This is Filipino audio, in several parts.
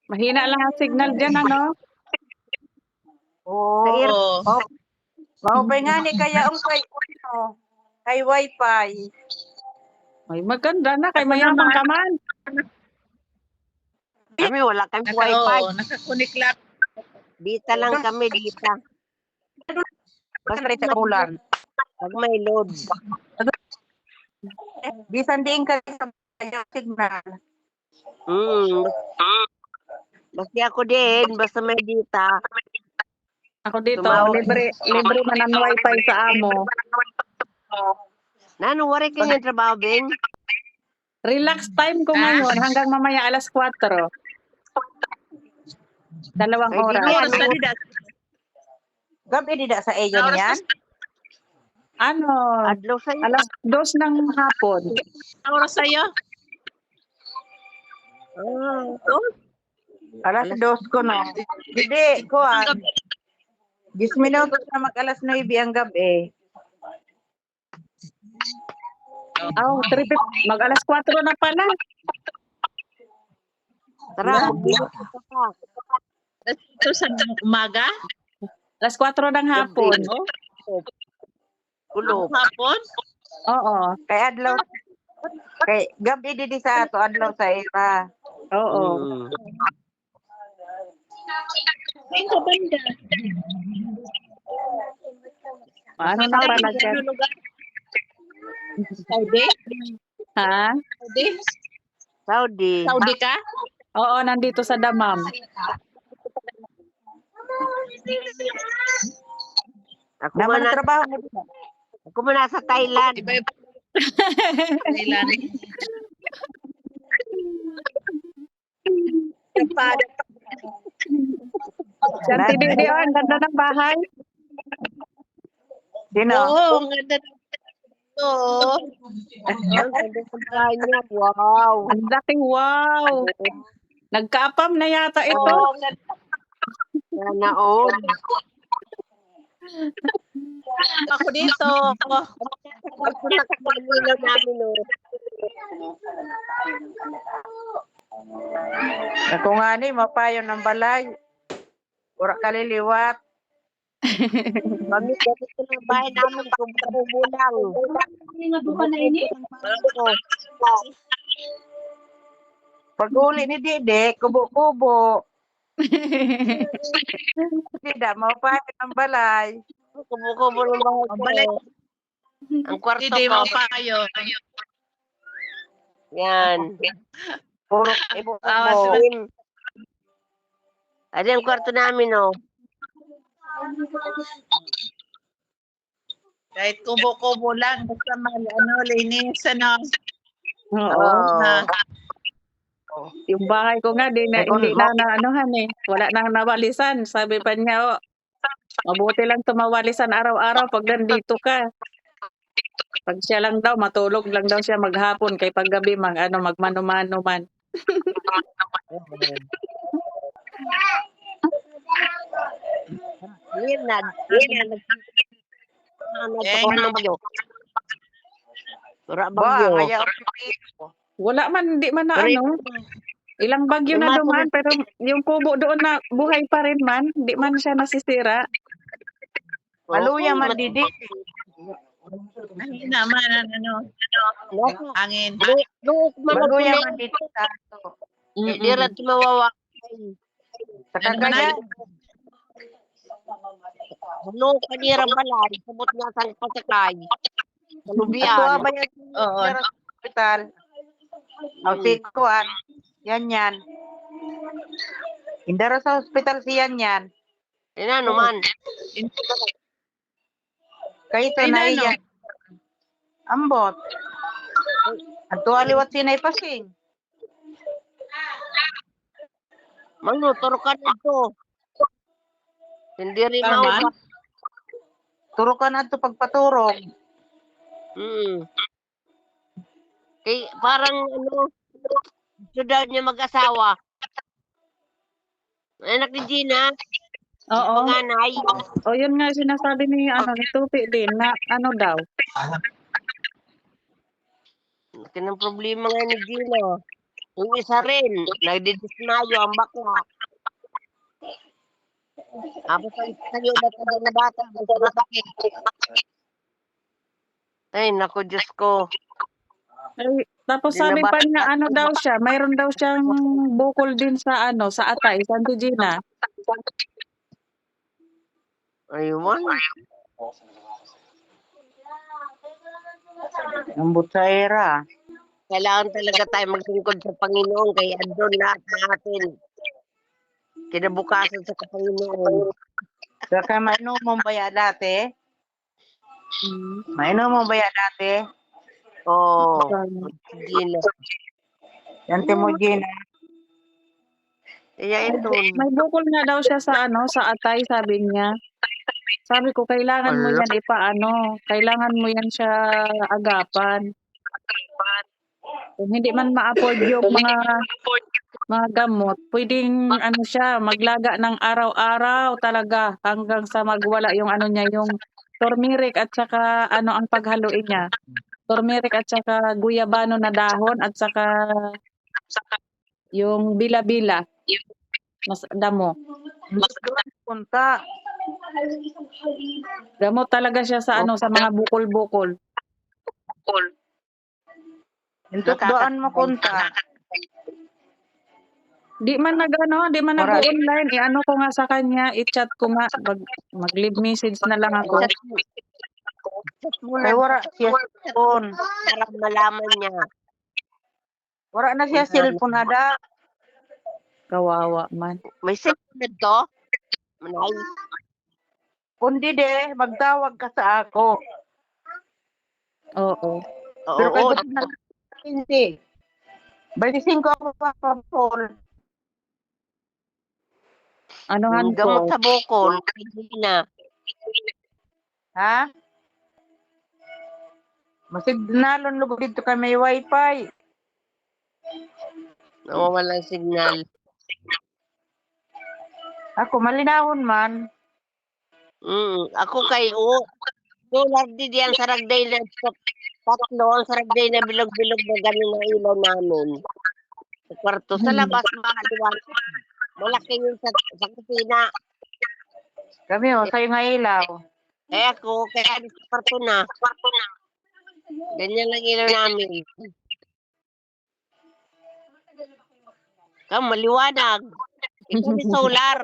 Mahina lang ang signal dyan, ano? Oo. Oo. Maupay nga ni kaya kay wifi. Ay, maganda na. Kay mayabang ka man. Kami wala kami wifi. Nakakunik lang. Dita lang kami, dita. Basta rin sa ulan. Pag may load. Bisan din ka sa signal. Basta ako din, basta may dita. Ako dito, Tumawag. libre man ang wifi sa amo. Nano, wari ka nga trabaho, Bing? Relax time ko ngayon hanggang mamaya alas 4. 2 Ay, oras. di Oras na nila. Gabi dida sa iyo niyan. Ano, Adlaw sa'yo. alas 2 ng hapon. Oras sa'yo. Alas 2 ko na. Hindi, kuan. 10 minutos na mag-alas 9 ang gabi. Oh, mag alas 4 na pala. Tara, Ito sa umaga. Alas 4 ng hapon. Kulog. Hapon. Oo. Kay adlaw. Kay gabi di sa ato adlaw sa ira. Oo. Ito banda. Ano na pala dyan? Saudi? Ha? Saudi? Saudi. Saudi ka? Oo, nandito sa Damam. Ako Naman man, trabaho. ako man nasa Thailand. Iba-iba. Thailand. Santi Didi, ang ganda ng bahay. Sino? Oo, ang ganda. Oo. Ang ganda ng bahay niya. Wow. Ang laki, wow. Nagkaapam na yata ito. Oo, ang ganda. Sana all. Ako dito. Ako nakapagmulaw namin, oh. Ako nga ni mapayo ng balay. Ura kaliliwat. Kami ganito ng bahay namin, kubo lang. Pag uli ni Dede, kubo-kubo. Dida, mapayo ng balay. Kubo-kubo ng bahay ko. Balay. Ang kwarto Hindi ko. mo payo. Yan. Puro kubo-kubo. Adi ang kwarto namin, oh. Kahit kubo-kubo lang. Basta linis, Oo. Na. Yung bahay ko nga, hindi na anuhan eh. Wala nang nawalisan. Sabi pa niya, mabuti lang tumawalisan araw-araw pag nandito ka. Pag siya lang daw, matulog lang daw siya maghapon. Kay paggabi, magmano-mano man. Wala man, hindi man na ano. Ilang bagyo na duman, pero yung kubo doon na buhay pa rin man. Hindi man siya nasisira. Maluya man Didi. Angin naman, angin. Maluya man Didi sa ato. Dirat mawawa. Sa Cagayan. Ano kanira balan, sabot nga sa pasakay. Ito Lubian. ba yan Oo. sa hospital? O si Kuan. Yan. Indara sa hospital si yan. Ano man. Kay ito na iyan. Ambot. Ang tuwaliwat sinay pasing. Magnutor ka nito. Hindi rin maupa. Turo ka na ito pagpaturog. Kay parang daw niya mag-asawa. Anak ni Gina. Oo. Panganay. O yun nga sinasabi ni Tupi din na ano daw. Kanang problema nga ni Gina. Yung isa rin, nagdidismayo ang bakla. Tapos ang tayo na bata, masakit. Ay, naku, Diyos ko. Ay, tapos Di na sabi ba? pa niya ano daw siya, mayroon daw siyang bukol din sa ano, sa atay, Santo Gina. Ayun. Ang butsaira. Kailangan talaga tayo maglingkod sa Panginoon kaya andun lahat ng atin. Kinabukasan sa Panginoon. Saka mainom mo ba ya dati? Mm. Mainom mo ba ya dati? Oo. Sana. Gina. Yan mo, Gina. Kaya ito. May bukol na daw siya sa ano, sa atay, sabi niya. Sabi ko, kailangan mo Ala. yan ipaano, kailangan mo yan siya agapan. Kung hindi man ma-afford yung mga gamot, pwedeng ano siya, maglaga ng araw-araw talaga hanggang sa magwala yung ano niya, yung turmeric at saka ano ang paghaluin niya. Turmeric at saka guyabano na dahon at saka yung bila-bila mas damo. Punta. Gamot talaga siya sa ano, sa mga bukol-bukol. Hintot doon mo kunta. Di man Mara- nag-online, i-ano ko nga sa kanya, i-chat ko nga, mag-leave message na lang ako. Chat mo Kay na wara siya cellphone. para malaman niya. Wara na siya cellphone hada. Kawawa man. May cellphone na to? Manay. Kundi de, magtawag ka sa ako. Oo. Pero Oo. kay hindi. 25 ako pa call. Anuhan Gamot ko. sa bukol. Hindi na. Ha? Masignalon lugod dito kay may wifi. Nawawalang signal. Ako malinahon man. Ako kay solar di ang saragday na tatlo ang saragday na bilog-bilog na gano'n na ilaw namin. Sa kwarto. Sa labas, makaliwan. Malaki yun sa kusina. Kami sayo nga ilaw. Eh ako, kaya sa kwarto na. Ganyan lang ilaw namin. Maliwanag. Ito ni solar.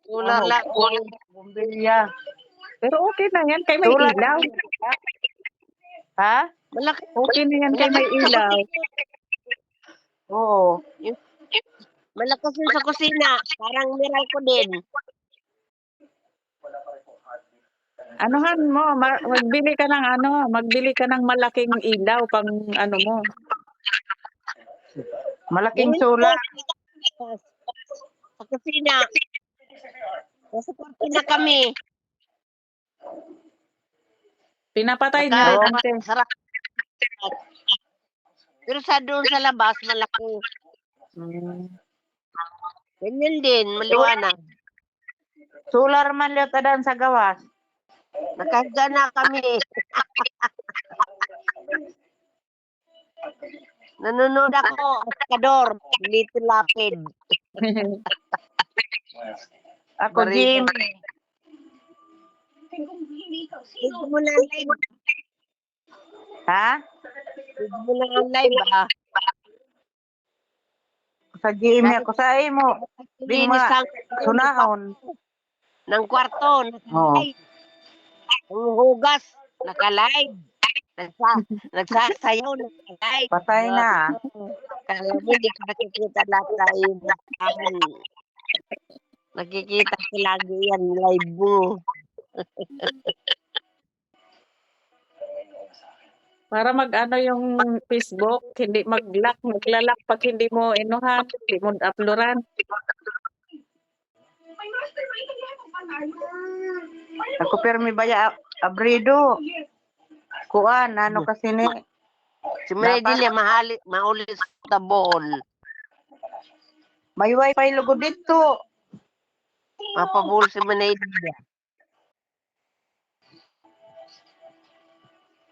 Solar lang. Bumbilya. Pero okay na yan, kay may Tulad. ilaw. Ha? Malaki. Okay na yan, kay may ilaw. Oo. Malakas yun sa kusina. Parang miral ko din. Anuhan mo, magbili ka ng malaking ilaw pang ano mo. Malaking sulat. Sa kusina. Nasa kwarto na kami. Pinapatay niya, ante. Sarap. Pero sa doon sa labas, malaki. Ganyan din, maliwanag. Solar man liot adan sa gawas. Nakahiga na kami. Nanonood ako, Askador, Little Lapid. Ako Jim. Ito mo na ang live. Ha? Ito mo na ang live, ah. Sa Jim ako sa imo. Linis ang Sunahon. ng kwarto. Oo. Ang hugas, naka-live. Nagsasayaw, naka-live. Patay na. Kala mo, hindi ka nakikita lahat na ibahan. Nakikita ko lagi yan, live mo. Para mag-ano yung Facebook, hindi mag-lock, maglalak pag hindi mo inuhan, hindi mo uploadan. Ako permi baya abrido. Kuan ano kasi ni Si Maydile, maulit sa tabol. may wifi lugod dito. Mapabul si Maydile.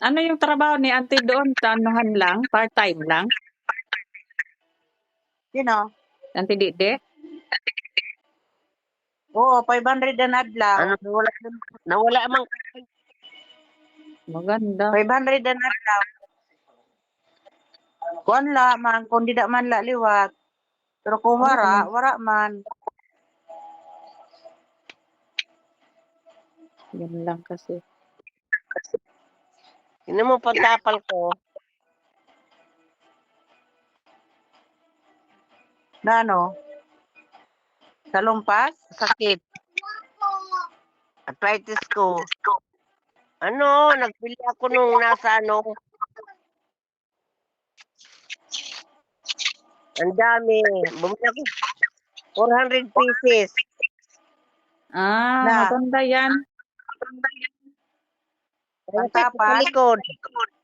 Ano yung trabaho ni Auntie doon? Tanuhan lang? Part-time lang? Sino? Auntie Dide? Oo, 500 na adlaw. Ano, nawala mang Maganda. 500 na adlaw. Kuan la man, kung di da man la liwat. Pero kung wara, wara man. Yan lang kasi. Hindi mo pagtapal ko. Na ano? Sa lumpas? Sakit. Arthritis ko. Ano, nagpili ako nung nasa ano. Ang dami. Bumili ako 400 pieces. Na. Maganda yan. Ang Sa tapal? likod.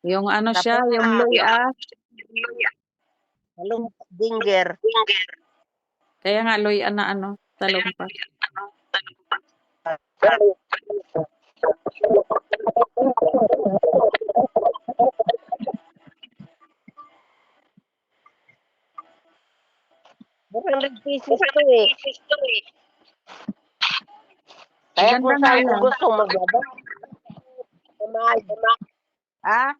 Yung ano siya, yung luya. Halong dinger. Kaya nga luya na ano, talumpas. $400 to eh. Kaya Maganda kung nga saan ko yan. gusto maglaba. Mahal. Ah?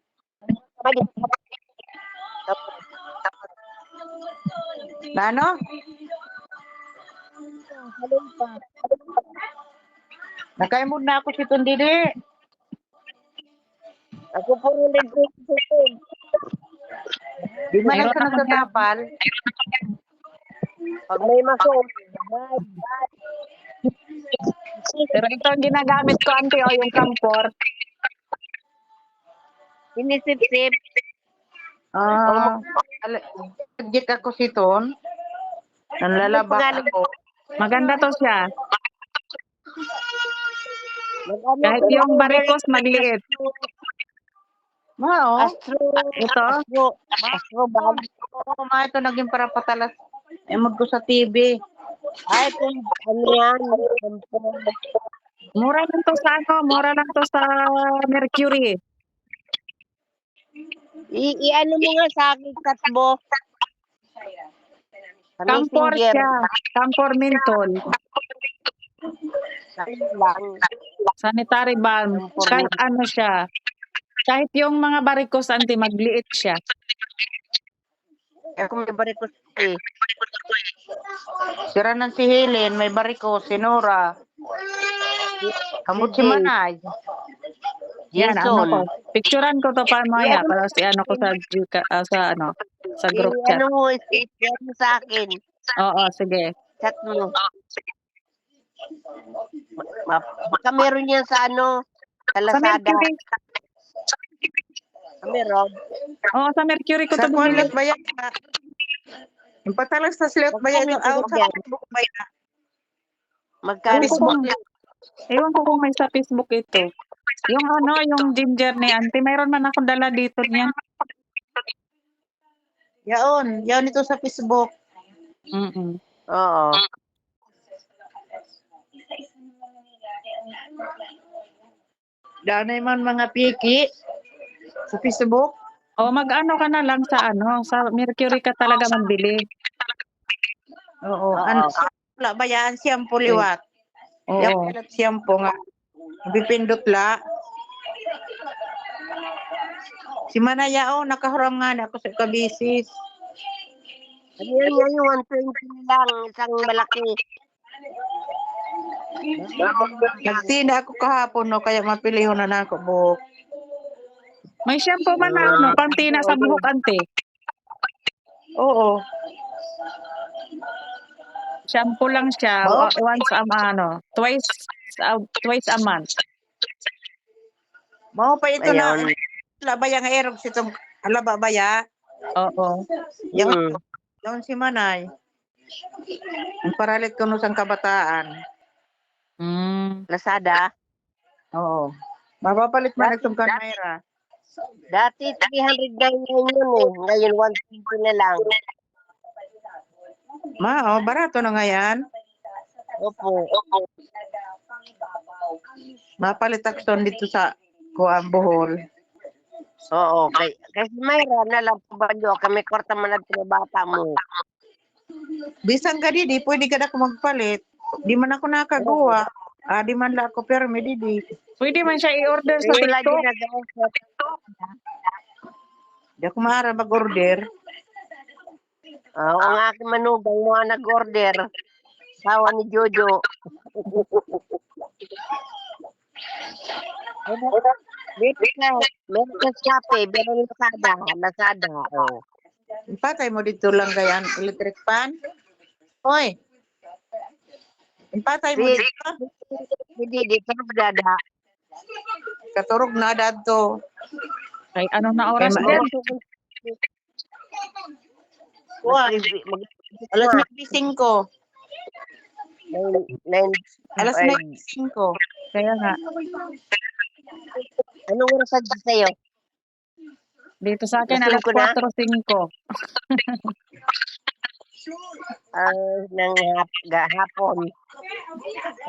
Na ano? Nakaimod na ako si Tundidi. Ako $400 Di man Mayroon lang siya ako nagtatapal. Pag may maso. Pero ito ang ginagamit ko, auntie, o yung kampor. Sinisip-sip. Git ako si Ton. Nanlalaba ako. Maganda to siya. Mag-ano Kahit ko, yung barikos magliit. Mao. Ito, Astro bag. Oo, ma, ito naging para patalas. Emod ko sa TV. Ay, kung ano yan. mura lang to sa ano, mura lang to sa Mercury. I-ano mo nga sa akin, Katbo. Sa Kampor Messenger. siya. Kampor mentol. Lang. Sanitary balm. Kahit ano siya. Kahit yung mga barikos, auntie, magliit siya. Ako may barikos eh. Sira ng si Helen, may bariko, si Nora. Kamot si Manay. Yan, ano ko. Jason. Picturean ko to pa maya para si ano ko sa sa group chat. Ano mo, i-share mo sa akin. Oo, sige. Chat mo. Baka meron yan sa ano, sa Sa Lazada. Mercury. Meron. Oo, sa Mercury ko Sa to binili. kulit ba yan? Yung patalas sa slot ba yan? Yung out sa Facebook ba yan? Magkano? Ewan ko kung may sa Facebook ito. Yung ano, yung ginger ni auntie, mayroon man akong dala dito niyan. Yaon ito sa Facebook. Mm-mm. Oo. Danay man mga piki sa Facebook. O mag-ano ka na lang sa ano, sa Mercury ka talaga magbili. Oo. Wala ba yan? Siyampo liwat. Oo. Yung siyampo nga. Bipindot la. Si Manaya, nakahuram nga na ako sa kabisis. Ano yan nga yung 120 lang, isang malaki. Nagtina ako kahapon, no, kaya mapilihon na ako buhok. May shampoo man na ano, pantina sa buhok, ante. Oo. Shampoo lang siya, once twice a month. Mao pa ito na. Ayun. Labaya nga erog sitong alaba baya. Oo. Yung si Manay. Ang paralit ko nung sang kabataan. Lazada. Oo. Mapapalit man itong kamera. Dati 399 yun eh. Ngayon 120 na lang. Barato na nga yan. Opo. Mapalit ako dito sa Kuang Bohol. Oo. Kasi Mayra na lang po ba nyo? Kami kwarta man na bata mo. Bisan ka didi, pwede ka na ako magpalit. Di man ako nakagawa. Di man lang ako permi didi. Pwede man siya i-order sa Wala din TikTok. nag-offer. Di ako maaari mag-order. Ang aking manugang mo ang nag-order. Sawa ni Jojo. Meron ka Shopee, meron Lazada. Lazada, oh. Ipatay mo dito lang gayan electric fan. Hoy. Ipatay mo Di- dito. Hindi, dito Lazada. Katurog na dadto. Ay, ano na oras Kay din? Alas 9:05. Alas 9. 9:05. Kaya nga, Anong oras sa sa'yo? dito sa akin, Gusto alas ko na? 4:05. Ng hapon.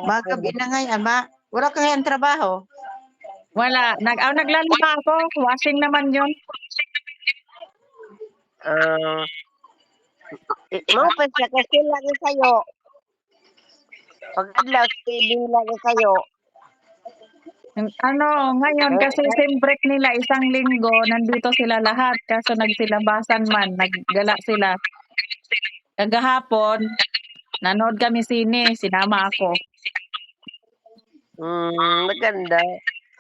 Magabi na nga yan, ma. Wala ka kayang trabaho. Wala. Naglalaba ako. Washing naman yun. Mau pa siya kasi lagi sa'yo. Pag adlaw, saving lagi sa'yo. Ngayon, kasi sem break nila, isang linggo, nandito sila lahat. Kaso nagsilabasan man, naggala sila. Kagahapon, nanood kami sine, sinama ako. Maganda.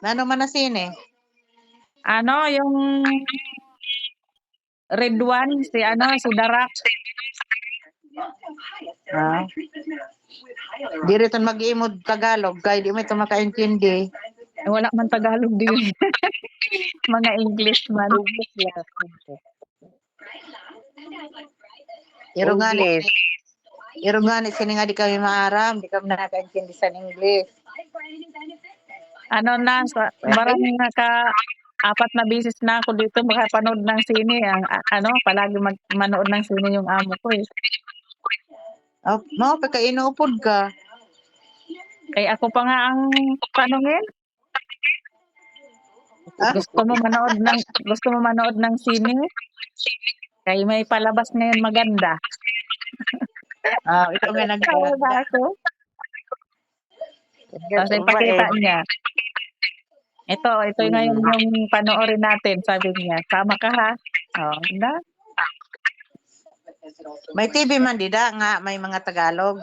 Nano man na sine? Yung red one, si Darak. Di rito mag-iimod Tagalog, kaya di mo ito makaintindi. Wala man Tagalog din. Mga English man. English lang. English. Iro nga ni sini nga di kami maaram, di kami nakakaintindi sa English. Barang apat na bisis na ako dito makapanood ng sine. Palagi manood ng sine yung amo ko eh. Mo pa inuupod ka. Kaya ako pa nga ang tanungin. Gusto mo manood ng sine? Kaya may palabas ngayon maganda. Ito nga Tawa ba ako? Kasi pakita niya. Ito ngayon yung panoorin natin, sabi niya. Sama ka ha? Na? May TV man dida nga may mga Tagalog.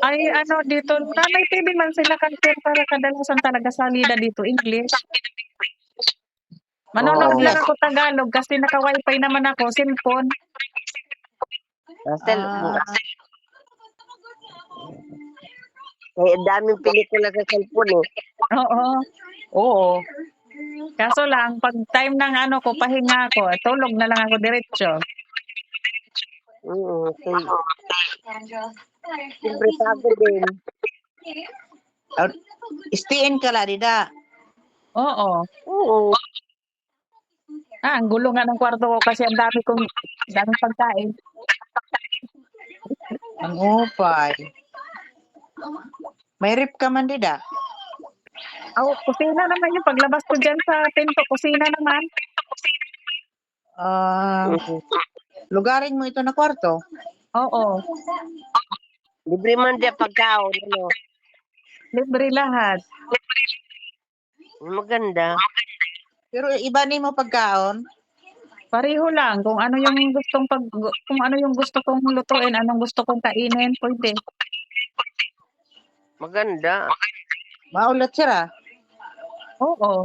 Ay, dito, may TV man sila kasi para kadalasan talaga salida dito, English. Manonood lang ako Tagalog kasi naka-wifi naman ako, cellphone. Daming pelikula sa cellphone eh. Oo. Kaso lang, pag time ng pahinga ako, tulog na lang ako diretso. Okay. Siyempre pagod din. Istiin ka la dida. Oo. Ang gulo nga ng kwarto ko kasi ang daming pagkain. Ang upay. May rip ka man dida. Kusina naman yung paglabas ko dyan sa pinto, kusina naman. Lugarin mo ito na kwarto? Oo. Libre man din pagkaon, Libre lahat. Maganda. Pero iba ni mo pagkaon? Pareho lang. Kung ano yung gusto kong lutuin, anong gusto kong kainin, pwede. Maganda. Maulat sira? Oo.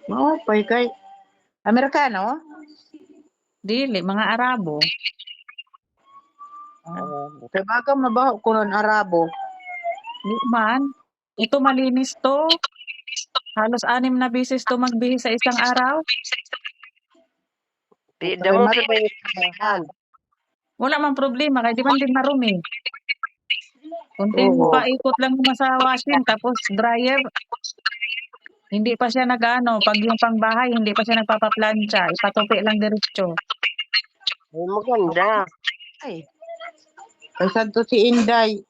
Maupay kay Amerikano? Dili, mga Arabo. Kaya baga mabaho ko ng Arabo. Di man. Ito malinis to. Halos 6 na bisis to magbihis sa isang araw. Wala mang problema, kaya di man din marumi. Kunting paikot lang naman sa washing, tapos dryer. Hindi pa siya pag yung pangbahay, hindi pa siya nagpapaplansya. Ipatupi lang diretso. Maganda. Ay santo si Inday.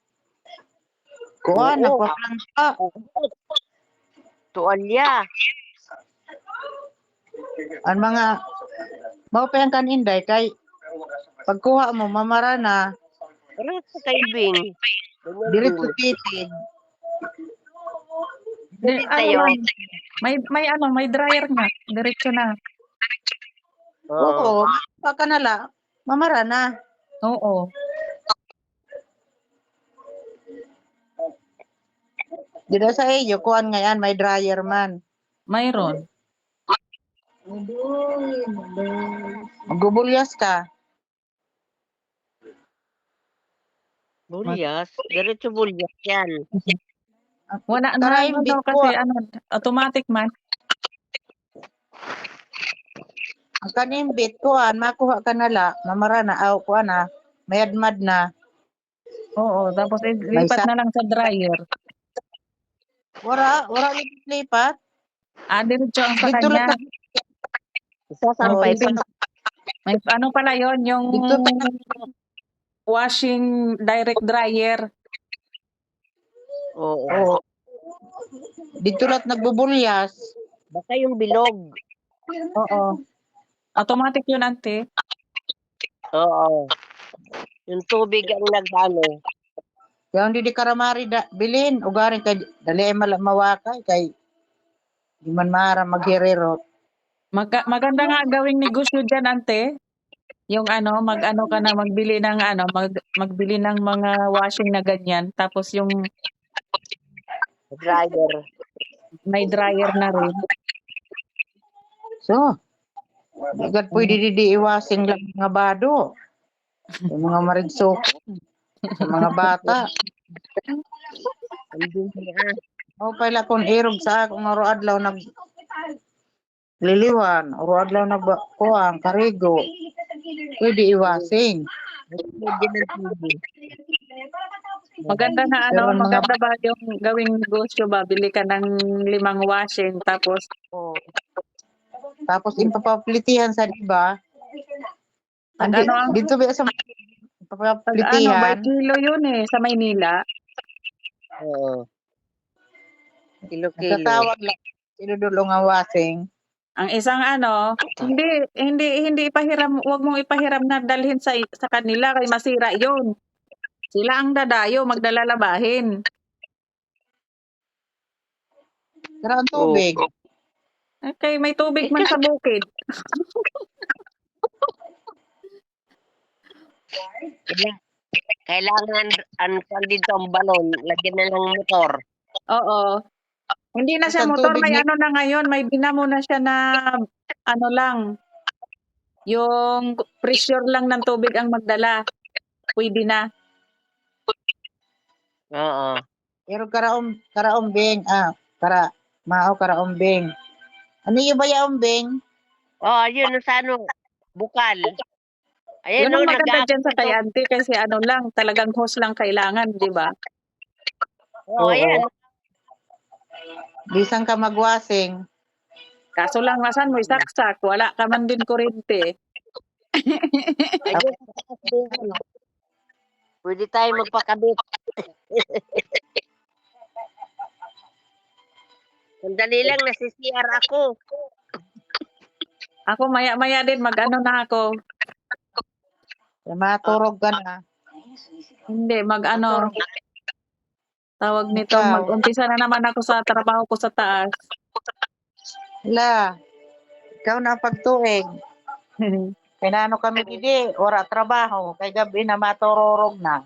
Kuha, nagpaplansya. Tuwalya. Ang mga, mao pa yan kan Inday, kay Pagkuha mo, mamara na. Pero sa kaibing. Ganyan Diretso din. titid. Ganyan tayo. May dryer nga. Diretso na. Oo. Oo, baka na lang. Mamara na. Oo. Dito sa iyo, kuan ngayon, may dryer man. Mayroon. Magbubulyas ka. Bulyas. Diretso bulyas yan. Wala na Karaimbit ko. kasi automatic man. Ang kanimbit, kuan, makuha ka na lang. Mamara na, aw, kuan na. Mayadmad na. Oo, tapos May lipat na lang sa dryer. Wala lipat. Diretso ang sa Dito lang kanya. Isasampay dito pa. May ano pala yon yung Dito washing direct dryer. Oo. Oo. Dito lang nagbubulyas. Baka yung bilog. Oo. Automatic yun, ante. Oo. Yung tubig ang nag-ano. Kaya hindi di karamari bilin. Ugarin kay dali ay mawakay kay di man mara magherero. Maganda nga gawing negosyo dyan, ante. Yung mag-ano ka na, magbili ng magbili ng mga washing na ganyan. Tapos yung Dryer. may dryer na rin. So, agad pwede di iwasing lang mga bado. Yung mga marigsok. Yung mga bata. Andun niya. O pala kung irog sa akong oro adlaw nag liliwan, oro adlaw nag kuang karigo. Pwede iwasing. Pwede ng tubig. Maganda na Pero mga maganda ba yung gawing negosyo ba? Bili ka ng 5 washing tapos tapos ipapaplitihan sa diba? Pag Andi, ano ang- dito ba sa by ipapaplitihan? kilo yun sa Maynila. Oo. Kilo-kilo. Nagkatawag lang. Sinudulong ang wasing. Ang isang hindi ipahiram, wag mong ipahiram na dalhin sa kanila kay masira yun. Sila ang dadayo magdalalabahin. Sira ang tubig. Okay, may tubig man sa bukid. Kailangan dito ang balon. Lagyan na ng motor. Oo. Hindi na siya Isang motor, tubig may ni- na ngayon, may binamo na siya na lang. Yung pressure lang ng tubig ang magdala. Pwede na. Oo. Pero karaombeng. Karaombeng. Ano yung ba yung ombeng? Oh, yun sa bukal. Ayan Yun ang no, maganda dyan sa kay auntie kasi lang, talagang hose lang kailangan, di ba? Oh, ayan. Bisang ka magwasing. Kaso lang, masan mo isaksak, wala ka man din kuryente. Ayun. Pwede tayo magpakabit. Sandali lang, nasi-CR ako. Ako maya-maya din, na ako. Maturog ka na. Hindi, tawag nito, Ikaw. mag-umpisa na naman ako sa trabaho ko sa taas. Hala. Ikaw na pagtuig. Kaya nano kami didi, ora trabaho. Kay gabi na maturorog na.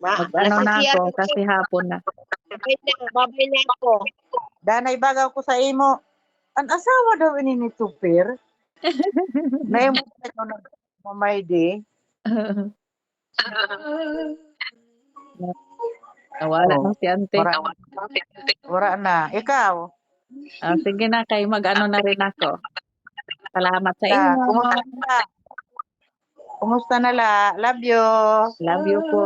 Na ako kasi hapon na. Babay na ako. Danay bagaw ko sa imo. Ang asawa daw ini ni Tupir. Naimo ko na mamaydi. Nawala na si ante. Wala na. Ikaw? Sige na, kay na rin ako. Salamat sa Na, inyo. Kumusta na la? Love you. Love you po.